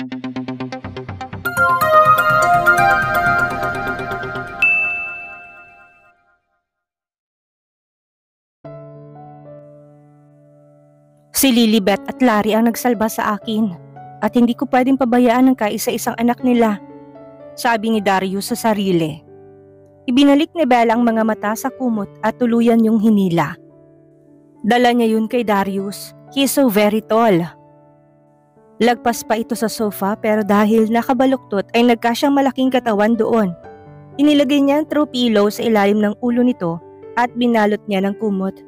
Si Lilibet at Larry ang nagsalba sa akin at hindi ko pwedeng pabayaan ang kaisa-isang anak nila, sabi ni Darius sa sarili. Ibinalik ni Bella ang mga mata sa kumot at tuluyan yung hinila. Dala niya yun kay Darius. He's so very tall. Lagpas pa ito sa sofa pero dahil nakabaluktot ay nagkasyang malaking katawan doon. Inilagay niya ang throw pillow sa ilalim ng ulo nito at binalot niya ng kumot.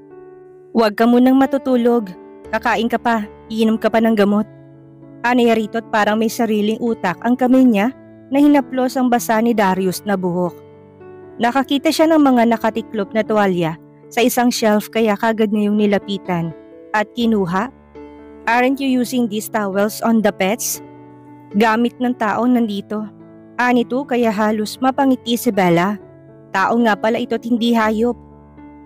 Huwag ka munang matutulog. Kakain ka pa, iinom ka pa ng gamot. Anay rito't parang may sariling utak ang kamay niya na hinaplos ang basa ni Darius na buhok. Nakakita siya ng mga nakatiklop na tuwalya sa isang shelf kaya kagad niya yung nilapitan at kinuha. Aren't you using these towels on the pets? Gamit ng taong nandito. Anito kaya halos mapangiti si Bella. Tao nga pala ito't hindi hayop.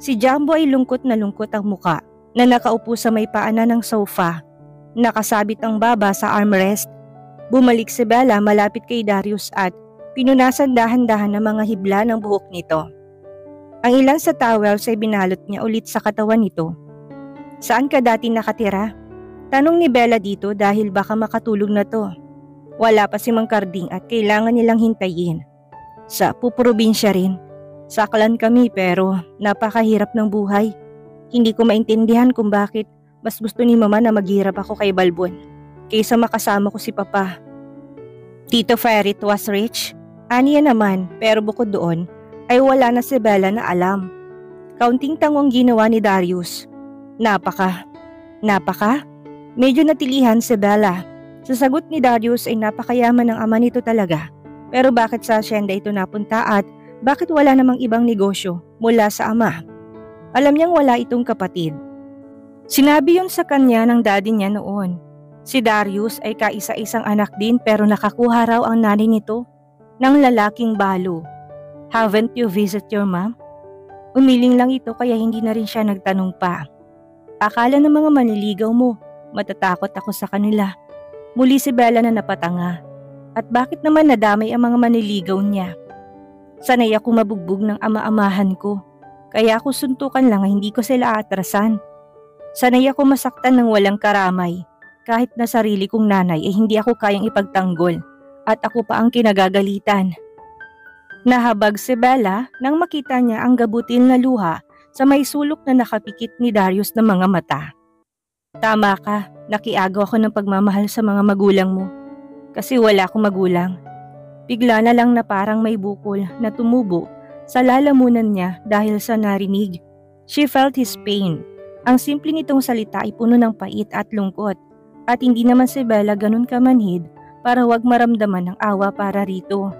Si Jumbo ay lungkot na lungkot ang muka na nakaupo sa may paanan ng sofa. Nakasabit ang baba sa armrest. Bumalik si Bella malapit kay Darius at pinunasan dahan-dahan ang mga hibla ng buhok nito. Ang ilan sa towels ay binalot niya ulit sa katawan nito. Saan ka dati nakatira? Tanong ni Bella dito dahil baka makatulog na to. Wala pa si Mang Karding at kailangan nilang hintayin. Sa puprobinsya rin. Saklan kami pero napakahirap ng buhay. Hindi ko maintindihan kung bakit mas gusto ni Mama na maghirap ako kay Balbon kaysa makasama ko si Papa. Tito Ferret was rich. Aniya naman pero bukod doon ay wala na si Bella na alam. Kaunting tangong ginawa ni Darius. Napaka? Medyo natilihan si Bella. Sa sagot ni Darius ay napakayaman ng ama nito talaga. Pero bakit sa asyenda ito napunta at bakit wala namang ibang negosyo mula sa ama? Alam niyang wala itong kapatid. Sinabi yun sa kanya ng daddy niya noon. Si Darius ay kaisa-isang anak din pero nakakuha raw ang nanay nito ng lalaking balo. Haven't you visit your mom? Umiling lang ito kaya hindi na rin siya nagtanong pa. Akala ng mga maniligaw mo, matatakot ako sa kanila. Muli si Bella na napatanga. At bakit naman nadamay ang mga maniligaw niya? Sanay ako mabugbog ng ama-amahan ko. Kaya ako suntukan lang hindi ko sila atrasan. Sanay ako masaktan ng walang karamay. Kahit na sarili kong nanay ay hindi ako kayang ipagtanggol. At ako pa ang kinagagalitan. Nahabag si Bella nang makita niya ang gabutil na luha sa may sulok na nakapikit ni Darius ng mga mata. Tama ka, nakiagaw ako ng pagmamahal sa mga magulang mo. Kasi wala akong magulang. Bigla na lang na parang may bukol na tumubo sa lalamunan niya dahil sa narinig. She felt his pain. Ang simple nitong salita ay puno ng pait at lungkot. At hindi naman si Bella ganun kamanhid para wag maramdaman ng awa para rito.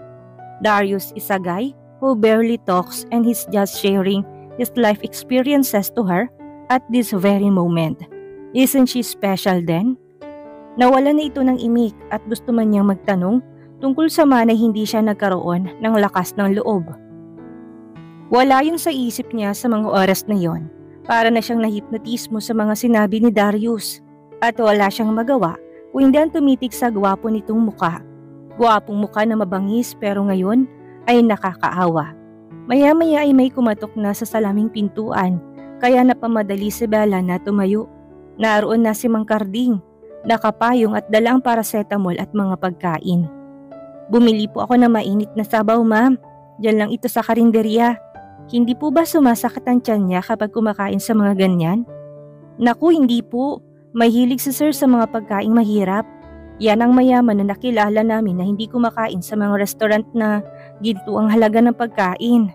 Darius is a guy who barely talks and he's just sharing his life experiences to her at this very moment. Isn't she special then? Nawala na ito ng imik at gusto man niyang magtanong tungkol sa manay hindi siya nagkaroon ng lakas ng loob. Wala yun sa isip niya sa mga oras na yon. Para na siyang nahipnotismo sa mga sinabi ni Darius. At wala siyang magawa kung hindi ang tumitig sa gwapo nitong muka. Gwapong muka na mabangis pero ngayon ay nakakaawa. Maya-maya ay may kumatok na sa salaming pintuan kaya napamadali si Bella na tumayo. Naroon na si Mang Karding, nakapayong at dala ang paracetamol at mga pagkain. Bumili po ako ng mainit na sabaw, ma'am. Diyan lang ito sa karinderya. Hindi po ba sumasakit ang tiyan niya kapag kumakain sa mga ganyan? Naku, hindi po. Mahilig si sir sa mga pagkaing mahirap. Yan ang mayaman na nakilala namin na hindi kumakain sa mga restaurant na ginto ang halaga ng pagkain.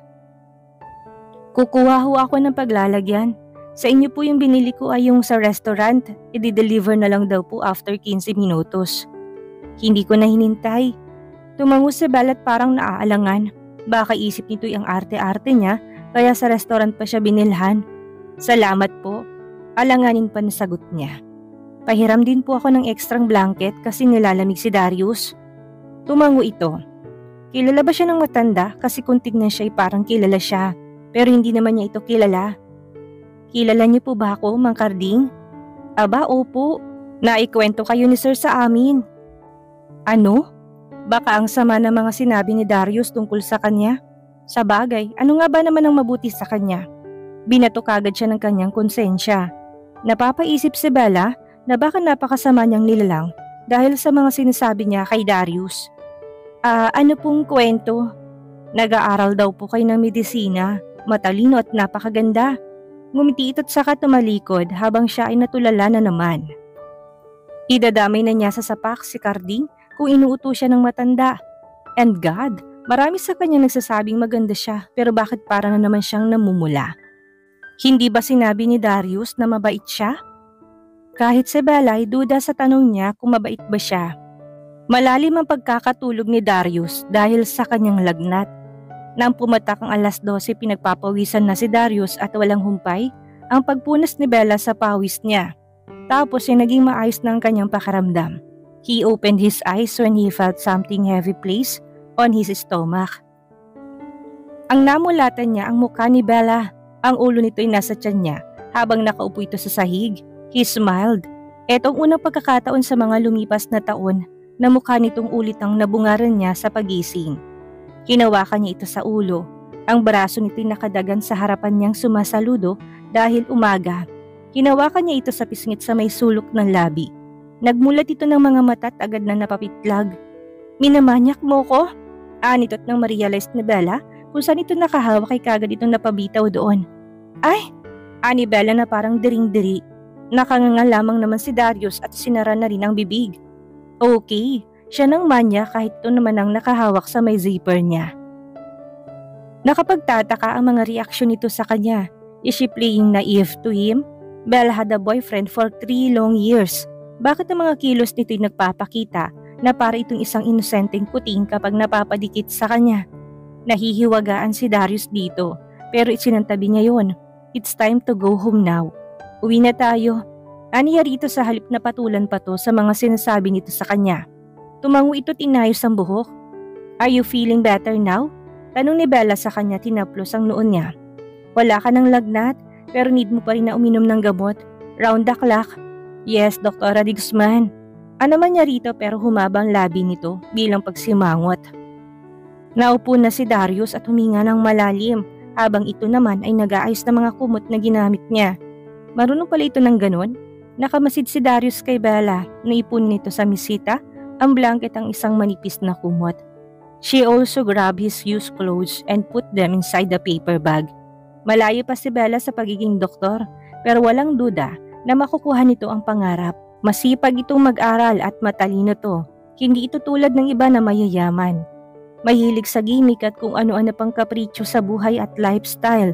Kukuha ho ako ng paglalagyan. Sa inyo po yung binili ko ay yung sa restaurant. I-deliver na lang daw po after 15 minutos. Hindi ko na hinintay. Tumango si Bella at parang naaalangan. Baka isip nito yung arte-arte niya kaya sa restaurant pa siya binilhan. Salamat po. Alanganin pa na sagot niya. Pahiram din po ako ng ekstrang blanket kasi nilalamig si Darius. Tumango ito. Kilala ba siya ng matanda kasi kung tignan siya ay parang kilala siya pero hindi naman niya ito kilala. Kilala niyo po ba ako, Mang Karding? Aba, opo. Naikwento kayo ni sir sa amin. Ano? Baka ang sama ng mga sinabi ni Darius tungkol sa kanya? Sa bagay, ano nga ba naman ang mabuti sa kanya? Binato kagad siya ng kanyang konsensya. Napapaisip si Bella na baka napakasama niyang nilalang dahil sa mga sinasabi niya kay Darius. Ano pong kwento? Nag-aaral daw po kayo ng medisina, matalino at napakaganda. Ngumiti ito't saka tumalikod habang siya ay natulala na naman. Idadamay na niya sa sapak si Carding kung inuuto siya ng matanda. And God, marami sa kanya nagsasabing maganda siya pero bakit para na naman siyang namumula? Hindi ba sinabi ni Darius na mabait siya? Kahit si Bella ay duda sa tanong niya kung mabait ba siya. Malalim ang pagkakatulog ni Darius dahil sa kanyang lagnat. Nang pumatak ang 12:00 pinagpapawisan na si Darius at walang humpay ang pagpunas ni Bella sa pawis niya. Tapos ay naging maayos na ang kanyang pakaramdam. He opened his eyes when he felt something heavy placed on his stomach. Ang namulatan niya ang mukha ni Bella. Ang ulo nito ay nasa tiyan niya habang nakaupo ito sa sahig. He smiled. Etong unang pagkakataon sa mga lumipas na taon na mukha nitong ulit ang nabungaran niya sa pagising. Hinawakan niya ito sa ulo. Ang braso nito'y nakadagan sa harapan niyang sumasaludo dahil umaga. Hinawakan niya ito sa pisngit sa may sulok ng labi. Nagmulat ito ng mga mata at agad na napapitlag. Minamanyak mo ko? Anito't nang ma-realize ni Bella kung saan ito nakahawak ay kagad itong napabitaw doon. Ay! Ani Bella na parang diring-diri. Nakanganga lamang naman si Darius at sinara na rin ang bibig. Okay, siya nang manya kahit ito naman ang nakahawak sa may zipper niya. Nakapagtataka ang mga reaksyon nito sa kanya. Is she playing naive to him? Bella had a boyfriend for 3 long years. Bakit ang mga kilos nito'y nagpapakita na para itong isang inosenteng puting kapag napapadikit sa kanya? Nahihiwagaan si Darius dito pero isinantabi niya yon. It's time to go home now. Uwi na tayo. Aniya rito sa halip na patulan pa to sa mga sinasabi nito sa kanya. Tumango ito't inayos ang buhok. Are you feeling better now? Tanong ni Bella sa kanya tinaplos ang noon niya. Wala ka ng lagnat pero need mo pa rin na uminom ng gamot. Round the clock. Yes, Dr. Diggsman. Ano man niya rito pero humaba ang labi nito bilang pagsimangot. Naupo na si Darius at huminga ng malalim habang ito naman ay nag-aayos ng mga kumot na ginamit niya. Marunong pala ito ng ganon. Nakamasid si Darius kay Bella na ipunin nito sa misita ang blanket ang isang manipis na kumot. She also grabbed his used clothes and put them inside the paper bag. Malayo pa si Bella sa pagiging doktor pero walang duda na makukuha nito ang pangarap. Masipag itong mag-aral at matalino to. Hindi ito tulad ng iba na mayayaman. Mahilig sa gimmick at kung ano-ano pang kapritsyo sa buhay at lifestyle.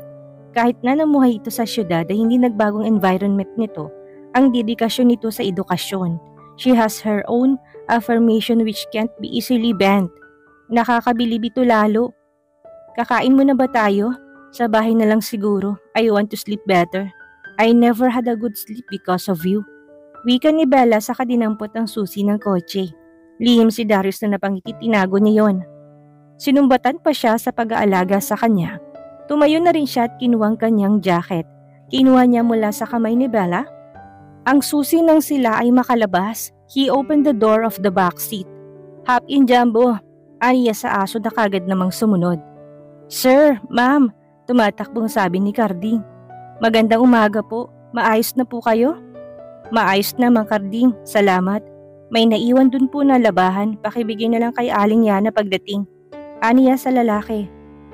Kahit na namuhay ito sa syudad ay hindi nagbagong environment nito. Ang dedikasyon nito sa edukasyon. She has her own affirmation which can't be easily bent. Nakakabilib ito lalo. Kakain mo na ba tayo? Sa bahay na lang siguro. I want to sleep better. I never had a good sleep because of you. Wika ni Bella sa kadinampot ang susi ng kotse. Lihim si Darius na napangiti, tinago niya yon. Sinumbatan pa siya sa pag-aalaga sa kanya. Tumayo na rin siya at kinuha ang kanyang jacket. Kinuha niya mula sa kamay ni Bella. Ang susi nang sila ay makalabas. He opened the door of the back seat. Hop in, Jumbo. Aniya sa aso na kagad namang sumunod. Sir, ma'am, tumatakbong sabi ni Carding. Magandang umaga po. Maayos na po kayo? Maayos na, Mang Carding. Salamat. May naiwan dun po na labahan. Pakibigay na lang kay Aling Yana pagdating. Aniya sa lalaki.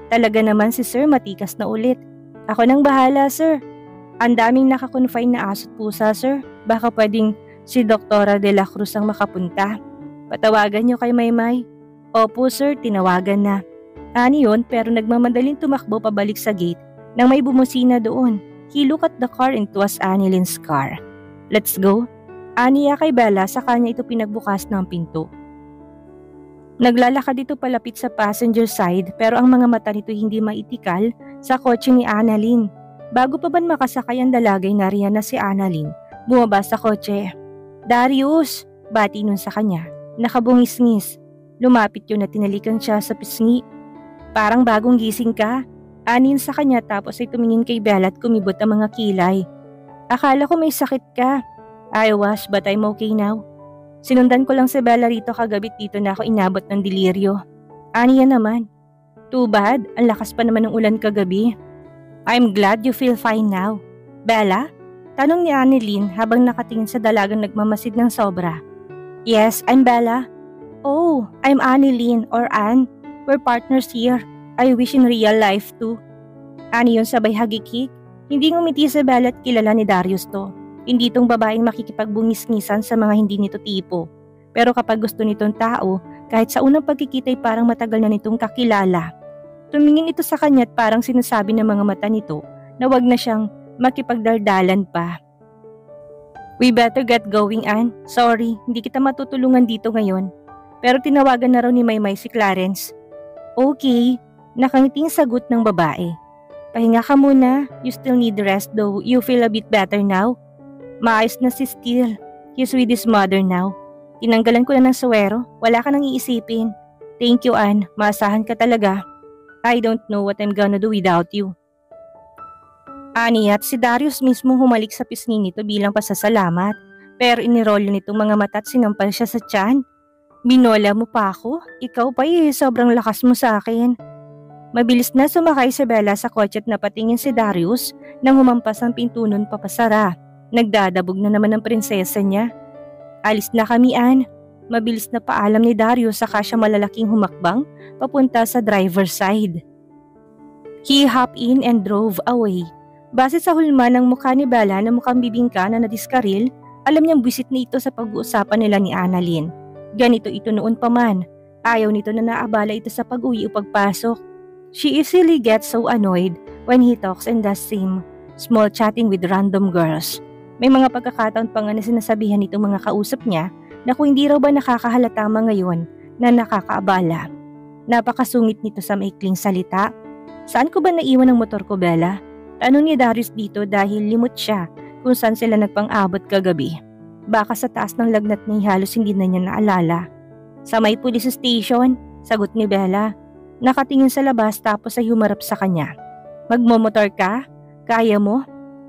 Talaga naman si Sir matikas na ulit. Ako nang bahala, Sir. Ang daming nakakonfine na aso't pusa, Sir. Baka pwedeng si Doktora de la Cruz ang makapunta. Patawagan niyo kay Maymay. Opo, Sir, tinawagan na. Ani yun pero nagmamadaling tumakbo pabalik sa gate nang may bumusina doon. He looked at the car and it was Annalyn's car. Let's go. Aniya kay Bella sa kanya ito pinagbukas ng pinto. Naglalakad ito palapit sa passenger side pero ang mga mata nito hindi maitikal sa kotse ni Annalyn. Bago pa man makasakay ang dalagay nariyan na si Annalyn, bumaba sa kotse. Darius! Bati nun sa kanya. Nakabungis-ngis. Lumapit yun at tinalikan siya sa pisngi. Parang bagong gising ka. Anin sa kanya tapos ay tumingin kay Bella at kumibot ang mga kilay. Akala ko may sakit ka. I was but I'm okay now. Sinundan ko lang si Bella rito kagabi dito na ako inabot ng deliryo. Aniya naman. Too bad, ang lakas pa naman ng ulan kagabi. I'm glad you feel fine now. Bella? Tanong ni Annalyn habang nakatingin sa dalagang nagmamasid ng sobra. Yes, I'm Bella. Oh, I'm Annalyn or Ann. We're partners here. I wish in real life too. Ani yun sabay hagikik. Hindi ngumiti si Bella at kilala ni Darius to. Hindi tong babaeng makikipagbungis-ngisan sa mga hindi nito tipo. Pero kapag gusto nitong tao, kahit sa unang pagkikita ay parang matagal na nitong kakilala. Tumingin ito sa kanya at parang sinasabi ng mga mata nito na wag na siyang makipagdardalan pa. We better get going, Ann. Sorry, hindi kita matutulungan dito ngayon. Pero tinawagan na raw ni Maymay si Clarence. Okay, nakangiting sagot ng babae. Pahinga ka muna, you still need rest though you feel a bit better now. Maayos na si Steele. He's with his mother now. Tinanggalan ko na ng suwero. Wala ka nang iisipin. Thank you, Ann. Maasahan ka talaga. I don't know what I'm gonna do without you. Ani at si Darius mismo humalik sa pisngi nito bilang pasasalamat. Pero inirolyo nitong mga mata at sinampal siya sa tiyan. Binola mo pa ako? Ikaw pa sobrang lakas mo sa akin. Mabilis na sumakay si Bella sa kotse at napatingin si Darius nang humampas ang pinto nun papasara. Nagdadabog na naman ang prinsesa niya. Alis na kami, Ann. Mabilis na paalam ni Darius saka siya malalaking humakbang papunta sa driver's side. He hopped in and drove away. Base sa hulma ng mukha ni Bella na mukhang bibingka na nadiskaril, alam niyang buwisit na ito sa pag-uusapan nila ni Annalyn. Ganito ito noon pa man. Ayaw nito na naabala ito sa pag-uwi o pagpasok. She easily gets so annoyed when he talks and does same small chatting with random girls. May mga pagkakataon pa nga na sinasabihan nitong mga kausap niya na kung hindi raw ba nakakahalata ngayon na nakakaabala. Napakasungit nito sa maikling salita. Saan ko ba naiwan ang motor ko, Bella? Tanong ni Darius dito dahil limot siya kung saan sila nagpang-abot kagabi. Baka sa taas ng lagnat niya halos hindi na niya naalala. Sa may police station, sagot ni Bella. Nakatingin sa labas tapos ay humarap sa kanya. Magmomotor ka? Kaya mo?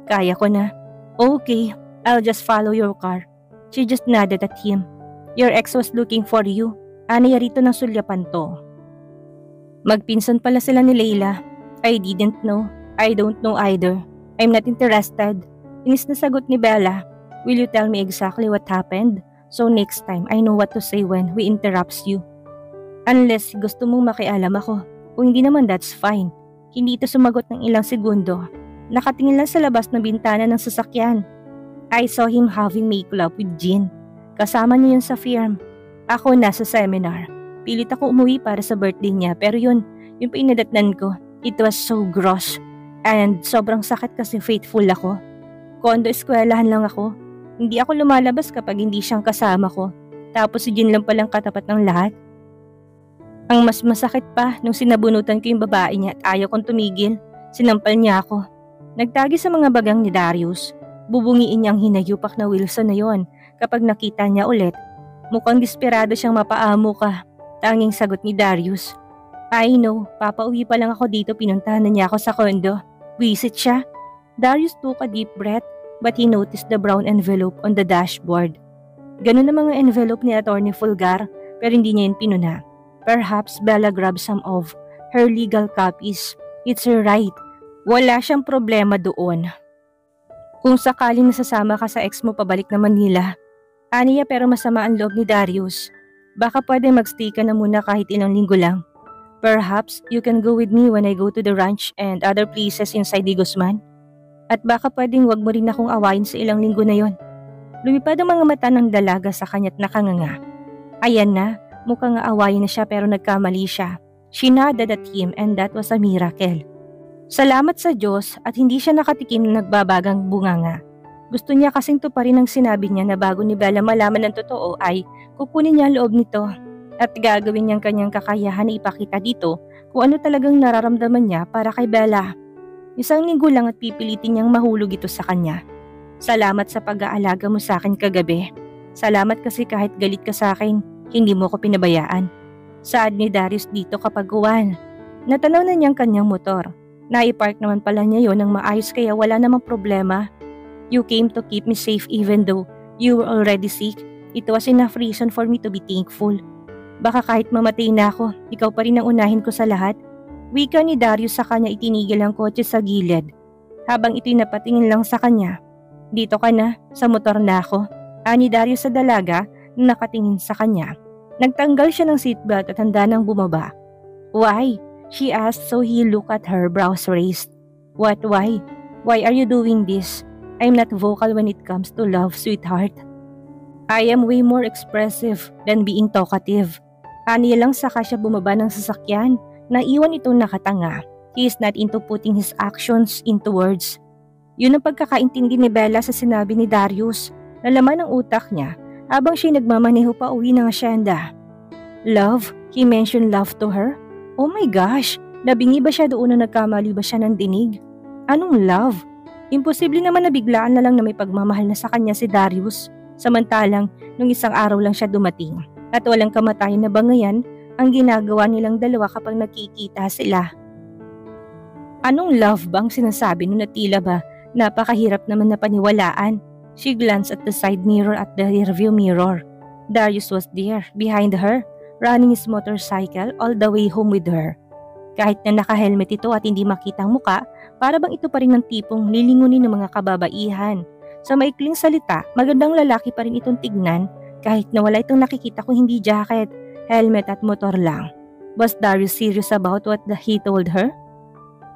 Kaya ko na. Okay, I'll just follow your car. She just nodded at him. Your ex was looking for you. Anaya rito ng sulyapan to. Magpinsan pala sila ni Layla. I didn't know. I don't know either. I'm not interested. Inis na sagot ni Bella. Will you tell me exactly what happened? So next time I know what to say when we interrupts you. Unless gusto mong makialam ako. Kung hindi naman that's fine. Hindi ito sumagot ng ilang segundo. Nakatingin lang sa labas ng bintana ng sasakyan. I saw him having makeup with Jean. Kasama niya yun sa firm. Ako nasa seminar. Pilit ako umuwi para sa birthday niya pero yun pa inadatnan ko. It was so gross. And sobrang sakit kasi faithful ako. Kondo eskwelahan lang ako. Hindi ako lumalabas kapag hindi siyang kasama ko. Tapos si Jean lang palang katapat ng lahat. Ang mas masakit pa nung sinabunutan ko yung babae niya at ayaw kong tumigil. Sinampal niya ako. Nagtagi sa mga bagang ni Darius. Bubungiin niyang hinayupak na Wilson na yon kapag nakita niya ulit. Mukhang desperado siyang mapaamo ka. Tanging sagot ni Darius. I know, papauwi pa lang ako dito pinuntahan na niya ako sa kondo. Visit siya. Darius took a deep breath but he noticed the brown envelope on the dashboard. Ganun ang mga envelope ni Attorney Fulgar pero hindi niya yun pinuna. Perhaps Bella grabbed some of her legal copies. It's her right. Wala siyang problema doon. Kung sakaling nasasama ka sa ex mo pabalik na Manila, aniya pero masama ang loob ni Darius. Baka pwede magstay ka na muna kahit ilang linggo lang. Perhaps you can go with me when I go to the ranch and other places inside the Guzman. At baka pwedeng wag mo rin akong awayin sa ilang linggo na yon. Lumipad ang mga mata ng dalaga sa kanya't nakanganga. Ayan na, mukhang aawayin na siya pero nagkamali siya. She nodded at him and that was a miracle. Salamat sa Diyos at hindi siya nakatikim ng nagbabagang bunganga. Gusto niya kasing tuparin ang sinabi niya na bago ni Bella malaman ng totoo ay kukunin niya ang loob nito at gagawin niyang kanyang kakayahan na ipakita dito kung ano talagang nararamdaman niya para kay Bella. Isang linggo lang at pipilitin niyang mahulog ito sa kanya. Salamat sa pag-aalaga mo sa akin kagabi. Salamat kasi kahit galit ka sa akin, hindi mo ko pinabayaan. Saad ni Darius dito kapag uwan. Natanaw na niyang kanyang motor. Naipark naman pala niya yon ng maayos kaya wala namang problema. You came to keep me safe even though you were already sick. It was enough reason for me to be thankful. Baka kahit mamatay na ako, ikaw pa rin ang unahin ko sa lahat. Wika ni Darius sa kanya itinigil ang kotse sa gilid. Habang ito'y napatingin lang sa kanya. Dito ka na, sa motor na ako. Ani Darius sa dalaga na nakatingin sa kanya. Nagtanggal siya ng seatbelt at handa nang bumaba. Why? She asked so he looked at her, brows raised. What why? Why are you doing this? I'm not vocal when it comes to love, sweetheart. I am way more expressive than being talkative. Ani lang saka siya bumaba ng sasakyan. Naiwan itong nakatanga. He is not into putting his actions into words. Yun ang pagkakaintindi ni Bella sa sinabi ni Darius. Nalaman ng utak niya habang siya nagmamaneho pa uwi ng asyenda. Love? He mentioned love to her? Oh my gosh! Nabingi ba siya doon na nagkamali ba siya ng dinig? Anong love? Imposible naman na biglaan na lang na may pagmamahal na sa kanya si Darius. Samantalang nung isang araw lang siya dumating at walang kamatayan na bangayan ang ginagawa nilang dalawa kapag nakikita sila. Anong love bang sinasabi nun na tila ba napakahirap naman na paniwalaan? She glanced at the side mirror at the rearview mirror. Darius was there, behind her, running his motorcycle all the way home with her. Kahit na naka-helmet ito at hindi makita ang muka, para bang ito pa rin ang tipong lilingunin ng mga kababaihan. Sa maikling salita, magandang lalaki pa rin itong tignan kahit na wala itong nakikita kung hindi jacket, helmet at motor lang. Was Darius serious about what he told her?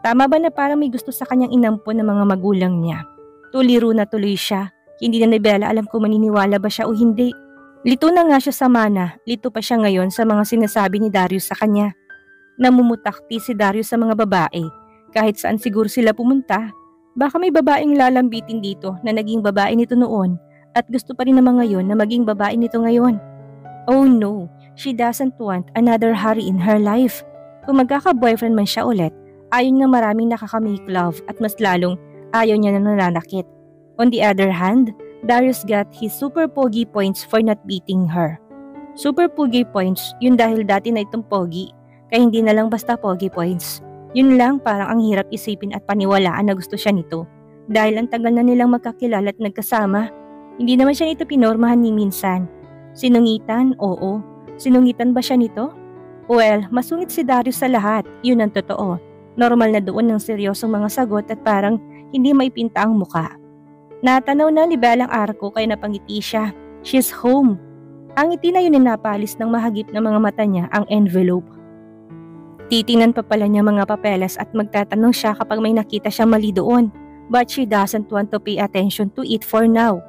Tama ba na parang may gusto sa kanyang inampon ng mga magulang niya? Tuliro na tuloy siya. Hindi na ni Bella alam kung maniniwala ba siya o hindi. Lito na nga siya sa mana, lito pa siya ngayon sa mga sinasabi ni Darius sa kanya. Namumutakti si Darius sa mga babae. Kahit saan siguro sila pumunta, baka may babaeng lalambitin dito na naging babae nito noon at gusto pa rin naman ngayon na maging babae nito ngayon. Oh no, she doesn't want another Harry in her life. Kung magkaka-boyfriend man siya ulit, ayaw na maraming nakaka-make love at mas lalong ayaw niya na nananakit. On the other hand, Darius got his super pogi points for not beating her. Super pogi points, yun dahil dati na itong pogi, kaya hindi na lang basta pogi points. Yun lang parang ang hirap isipin at paniwalaan na gusto siya nito. Dahil ang tagal na nilang magkakilala at nagkasama, hindi naman siya nito pinormahan ni minsan. Sinungitan? Oo. Sinungitan ba siya nito? Well, masungit si Darius sa lahat, yun ang totoo. Normal na doon ng seryosong mga sagot at parang hindi maipinta ang muka. Natanaw na ni Bella ang arko kaya napangiti siya. She's home. Ang ngiti na yun ay napalis ng mahagip na mga mata niya ang envelope. Titingnan pa pala niya mga papeles at magtatanong siya kapag may nakita siya mali doon. But she doesn't want to pay attention to it for now.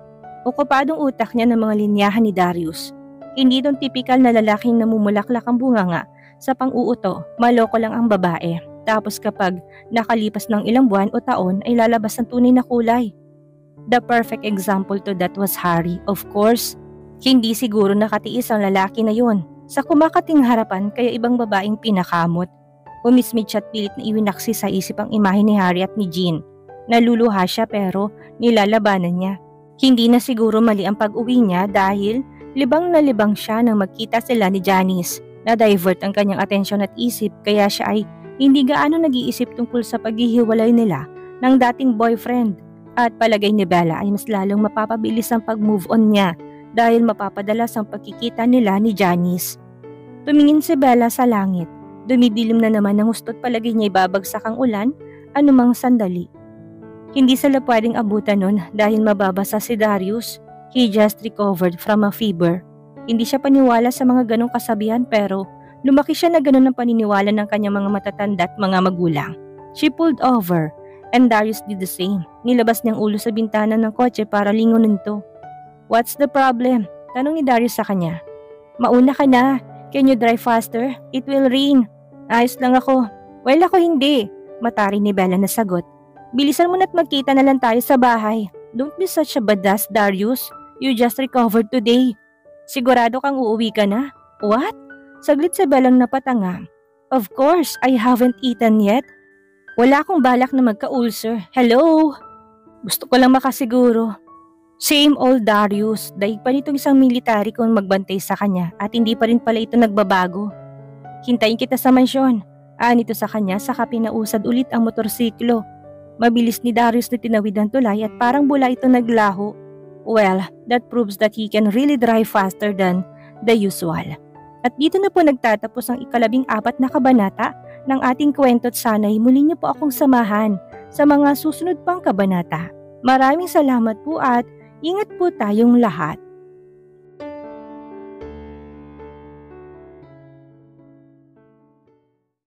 Okupadong utak niya ng mga linyahan ni Darius. Hindi itong tipikal na lalaking namumulaklak ang bunganga sa pang-uuto, maloko lang ang babae. Tapos kapag nakalipas ng ilang buwan o taon ay lalabas ang tunay na kulay. The perfect example to that was Harry, of course. Hindi siguro nakatiis ang lalaki na yun sa kumakating harapan kaya ibang babaeng pinakamot. Umismid siya at pilit na iwinaksi sa isip ang imahe ni Harry at ni Jean. Naluluha siya pero nilalabanan niya. Hindi na siguro mali ang pag-uwi niya dahil libang na libang siya nang magkita sila ni Janice. Na-divert ang kanyang atensyon at isip kaya siya ay hindi gaano nag-iisip tungkol sa paghihiwalay nila ng dating boyfriend. At palagay ni Bella ay mas lalong mapapabilis ang pag-move on niya dahil mapapadalas ang pagkikita nila ni Janice. Tumingin si Bella sa langit. Dumidilim na naman ang hustot palagay niya ibabagsak ang ulan anumang sandali. Hindi sila pwedeng abutan nun dahil mababasa si Darius. He just recovered from a fever. Hindi siya paniwala sa mga ganong kasabihan pero lumaki siya na ganon ang paniniwala ng kanyang mga matatanda at mga magulang. She pulled over. And Darius did the same. Nilabas niyang ulo sa bintana ng kotse para lingunin to. What's the problem? Tanong ni Darius sa kanya. Mauna ka na. Can you drive faster? It will rain. Ayos lang ako. Well, ako hindi. Matari ni Bella na sagot. Bilisan mo na't magkita na lang tayo sa bahay. Don't be such a badass, Darius. You just recovered today. Sigurado kang uuwi ka na? What? Saglit sa Bellang napatanga. Of course, I haven't eaten yet. Wala akong balak na magka-ulcer. Hello? Gusto ko lang makasiguro. Same old Darius. Daig pa nitong isang military kung magbantay sa kanya at hindi pa rin pala ito nagbabago. Hintayin kita sa mansyon. Nito sa kanya saka pinausad ulit ang motorsiklo. Mabilis ni Darius na tinawid ang tulay at parang bula ito naglaho. Well, that proves that he can really drive faster than the usual. At dito na po nagtatapos ang 14 na kabanata ng ating kwento at sana'y muli niyo po akong samahan sa mga susunod pang kabanata. Maraming salamat po at ingat po tayong lahat.